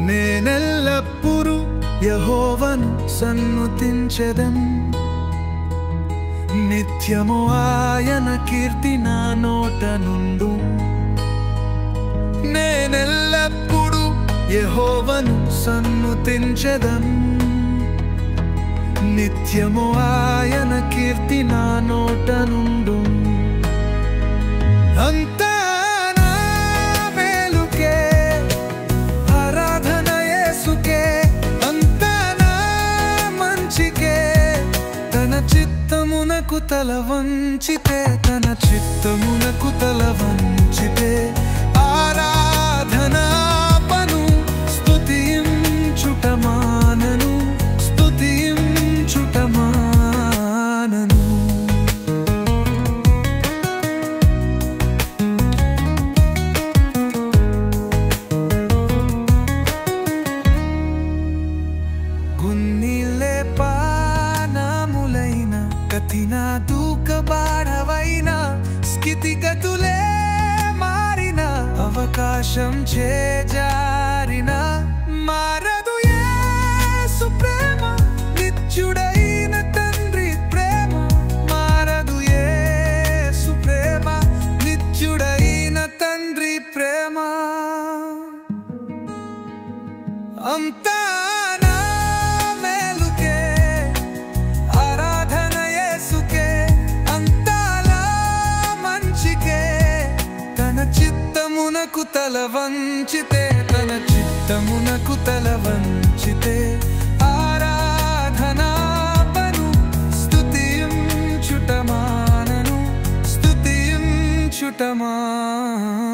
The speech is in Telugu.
నేనెల్లప్పుడూ యెహోవాను సన్నుతించెదన్ నిత్యము ఆయన కీర్తి నా నోట నుండు నేనెల్లప్పుడూ యెహోవాను సన్నుతించెదన్ నిత్యము ఆయన కీర్తి నా నోట నుండు అంతా నా మేలుకే ఆరాధన యేసుకే అంతా నా మంచికే తన చిత్తమునకు తల వంచితే తన చిత్తమునకు తల వంచితే ఆరాధన పను స్తుతించుట మానను స్తుతించుట మానను గున్నీలే పానములైన కఠిన దూకబారవైన స్థితిగతులే మారిన అవకాశం చేజారిన మారదు యేసు ప్రేమ నిత్యుడైన తండ్రి ప్రేమ మారదు యేసు ప్రేమ నిత్యుడైన తండ్రి ప్రేమ అంతా నా మేలుకే ఆరాధన యేసుకే అంతా నా మంచికే తన చిత్తమునకు తల వంచితే తన చిత్తమునకు తల వంచితే ఆరాధన పను స్తుతించుట మానను స్తుతించుట మానను